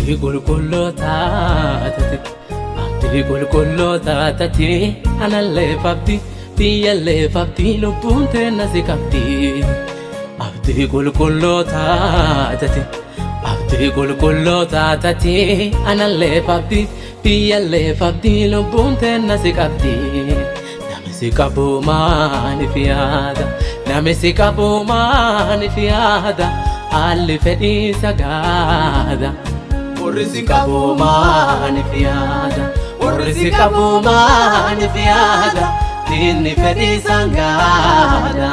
abdii qulqullootaatati abdii qulqullootaatati anallee fabdi biyyallee fabdi lubbuun teenna si qabdi abdii qulqullootaatati abdii qulqullootaatati anallee fabdi biyyallee fabdi lubbuun teenna si qabdi nami si qabu maaniif yaada nami si qabu maaniif yaada haalli fedhii sagaada warri si qabu maaniif yaada warri si qabu maaniif yaada diinni fedhii sangaada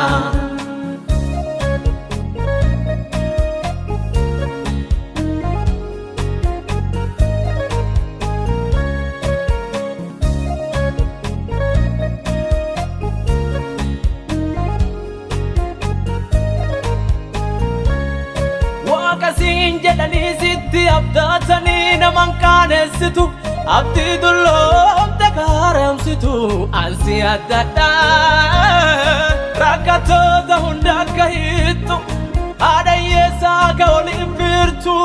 jedhanii sitti abdaatanii naman qaanessitu abdii dulloomte kaaramsitu ansi addadha rakkattoota hunda akka hiittu haadha hiyyeessaa akka waliin firtu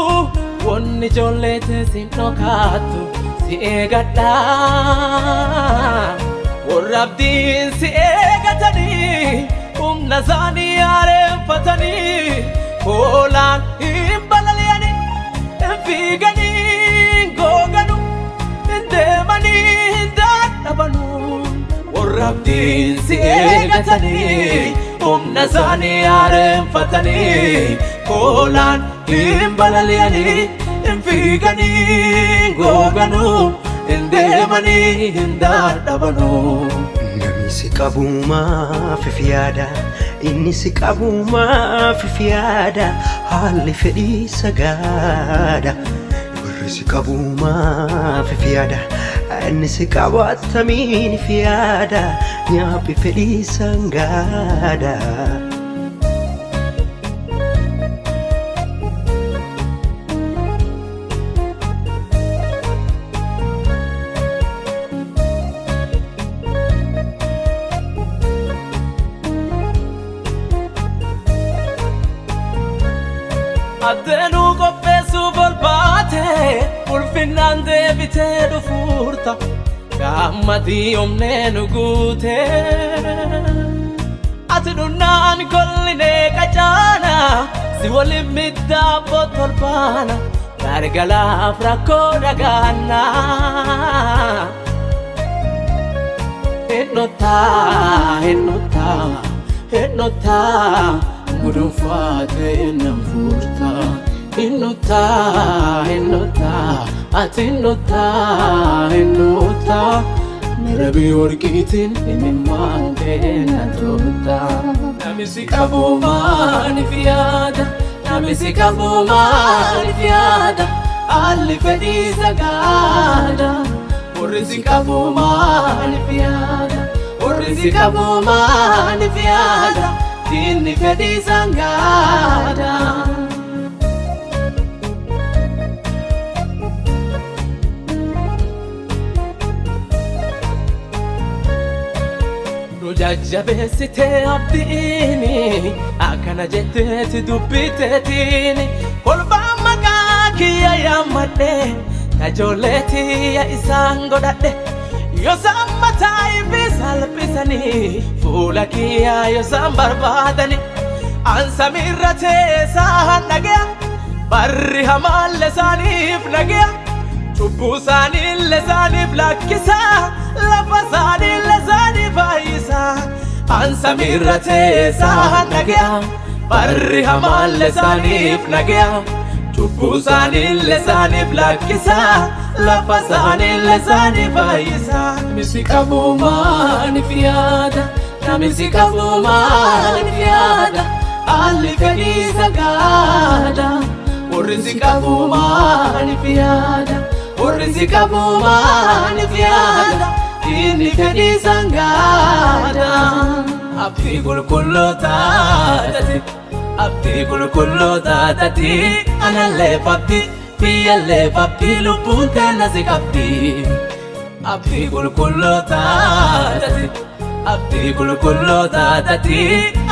wonni ijoollee teessin dhokaattu si eegadha warra abdiin si eegatanii humna isaanii aareeffatanii hoolaan balaliani figani goganu indemani dadabanu warabdin si eegatani humna isaanii aareeffatani hoolaan balaliani figani goganu indemani dadabanu nami si qabu maaf yaada inni si qabu maaf yaada haalli fedhii sagaada warri si qabu maaf yaada inni si qabu attamiin yaada nyaaphi fedhii sangaada Adenu qopheessu bolbaate ulfinnaan deebitee dhufuurta gaammadii omnee nu guute ati dhunnaan kollinee qacaana si waliin middaa bottolbaana gargalaaf rakkoo dhagaanna hinnotaa gudunfaate innan furta hinnotaa ati hinnotaa mirabii warqiitiin imimmaan teenna toota nami si qabu maaniif yaada nami si qabu maaniif yaada haalli fedhii sagaada warri si qabu maaniif yaada warri si qabu maaniif yaada diinni fedhii sangaada nu jajjabeessitee abdiini akkana jetteeti dubbiteetiini kolbaan maqaa kiyya yaammadhe tajoollee tiyya isaan godhadhe yosaan mataa ifi salphisanii fuula kiyya yosaan barbaadani an samiirra teessaan dhagaya barri hamaalle isaaniif dhagaya cubbuu isaaniille isaaniif lakkisa lafa isaaniille isaaniif fayyisa an samiirra teessaan dhagaya barri hamaalle isaaniif dhagaya cubbuu isaaniille isaaniif lakkisa lafa isaaniille isaaniif fayyisa nami si qabu maaniif yaada nami si qabu maaniif yaada haalli fedhii sagaada warri si qabu maaniif yaada warri si qabu maaniif yaada diinni fedhii sangaada abdii qulqullootaatati abdii qulqullootaatati anallee fabdi biyyallee fabdi lubbuun teenna si qabdi abdii qulqullootaatati abdii qulqullootaatati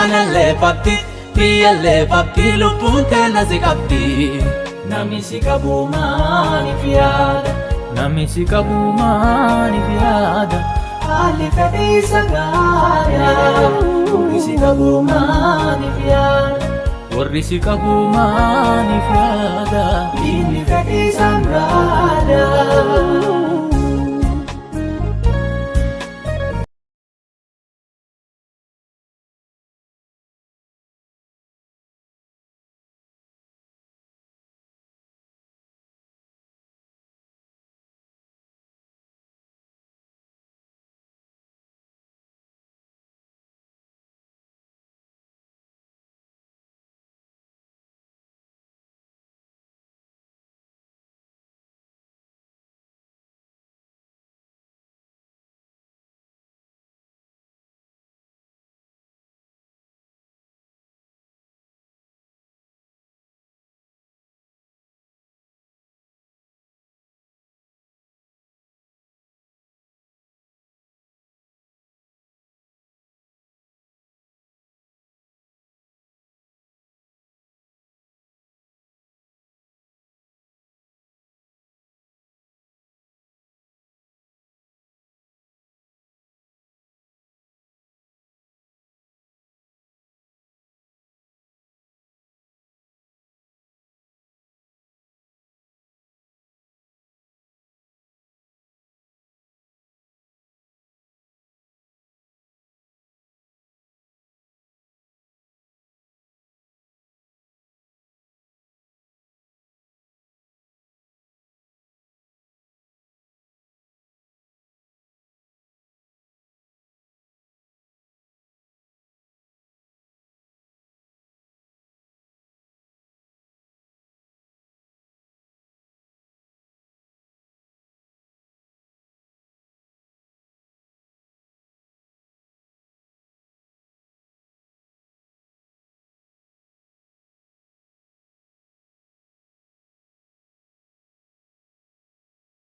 anallee fabdi biyyallee fabdi lubbuun teenna si qabdi Namni si qabu maaliif yaada? Namni si qabu maaliif yaada? Haalli fedhii isa gaada. Warri si qabu maaliif yaada? Warri si qabu maaliif yaada?